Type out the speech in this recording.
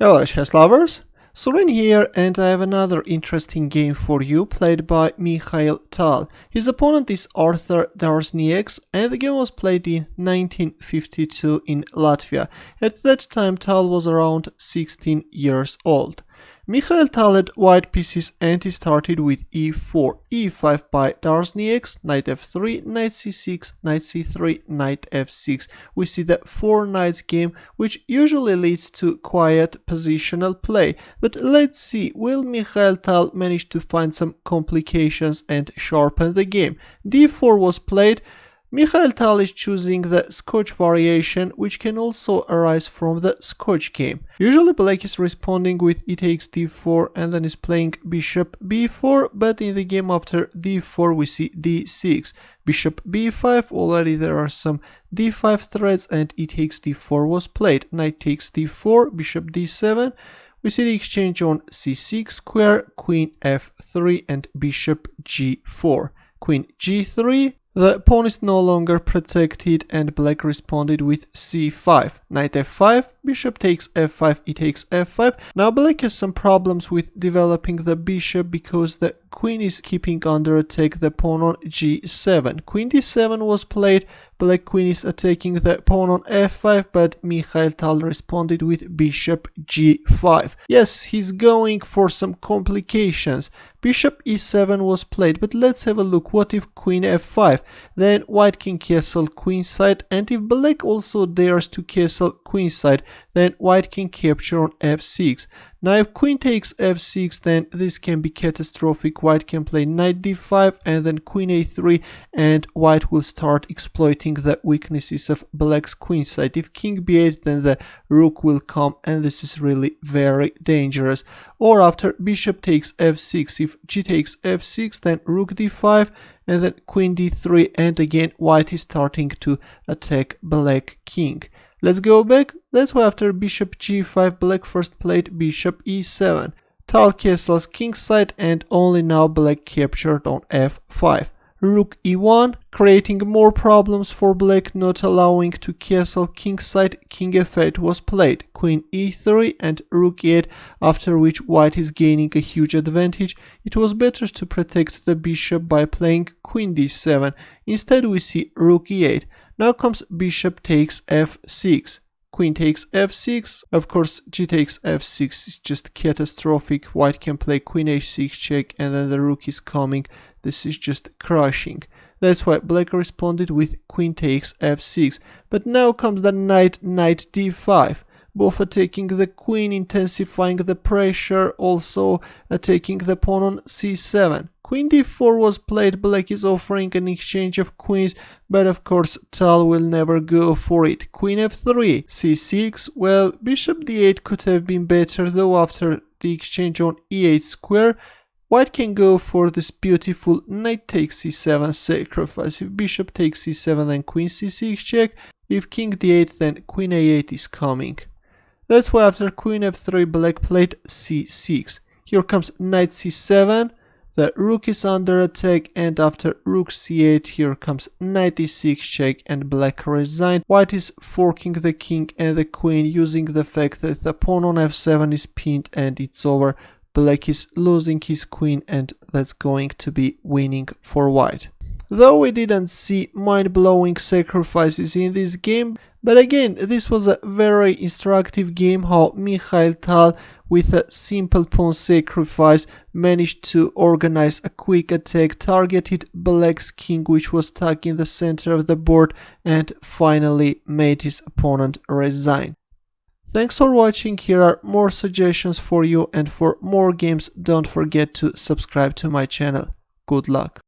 Hello chess lovers, Surin here, and I have another interesting game for you played by Mikhail Tal. His opponent is Artur Darznieks, and the game was played in 1952 in Latvia. At that time Tal was around 16 years old. Mikhail Tal had white pieces and he started with e4, e5 by Darznieks, knight f3, knight c6, knight c3, knight f6. We see the 4 knights game, which usually leads to quiet positional play. But let's see, will Mikhail Tal manage to find some complications and sharpen the game? d4 was played. Mikhail Tal is choosing the Scotch variation, which can also arise from the Scotch game. Usually black is responding with e takes d4 and then is playing bishop b4, but in the game after d4 we see d6, bishop b5, already there are some d5 threats and e takes d4 was played, knight takes d4, bishop d7, we see the exchange on c6 square, queen f3 and bishop g4, queen g3. The pawn is no longer protected and black responded with c5, knight f5, bishop takes f5, e takes f5. Now black has some problems with developing the bishop because the queen is keeping under attack the pawn on g7. Queen d7 was played, black queen is attacking the pawn on f5, but Mikhail Tal responded with bishop g5. Yes, he's going for some complications. Bishop e7 was played, but let's have a look. What if queen f5? Then white can castle queenside, and if black also dares to castle queenside, then white can capture on f6. Now if queen takes f6, then this can be catastrophic. White can play knight d5 and then queen a3, and white will start exploiting the weaknesses of black's queenside. If king b8, then the rook will come, and this is really very dangerous. Or after bishop takes f6, if g takes f6, then rook d5 and then queen d3, and again white is starting to attack black king. Let's go back. That's why after bishop g5 black first played bishop e7. Tal castles kingside and only now black captured on f5. Rook e1, creating more problems for black, not allowing to castle kingside. King f8 was played, queen e3 and rook e8, after which white is gaining a huge advantage. It was better to protect the bishop by playing queen d7. Instead we see rook e8. Now comes bishop takes f6. Queen takes f6. Of course, g takes f6 is just catastrophic. White can play queen h6 check and then the rook is coming. This is just crushing. That's why black responded with queen takes f6. But now comes the knight d5. Both attacking the queen, intensifying the pressure, also attacking the pawn on c7. Queen d4 was played, black is offering an exchange of queens, but of course Tal will never go for it. Queen f3, c6, well, bishop d8 could have been better, though after the exchange on e8 square, white can go for this beautiful knight takes c7 sacrifice. If bishop takes c7, then queen c6 check. If king d8, then queen a8 is coming. That's why after queen f3 black played c6. Here comes knight c7, the rook is under attack, and after rook c8 here comes knight e6 check and black resigned. White is forking the king and the queen, using the fact that the pawn on f7 is pinned and it's over. Black is losing his queen and that's going to be winning for white. Though we didn't see mind-blowing sacrifices in this game, but again, this was a very instructive game how Mikhail Tal, with a simple pawn sacrifice, managed to organize a quick attack, targeted black's king which was stuck in the center of the board, and finally made his opponent resign. Thanks for watching. Here are more suggestions for you, and for more games don't forget to subscribe to my channel. Good luck.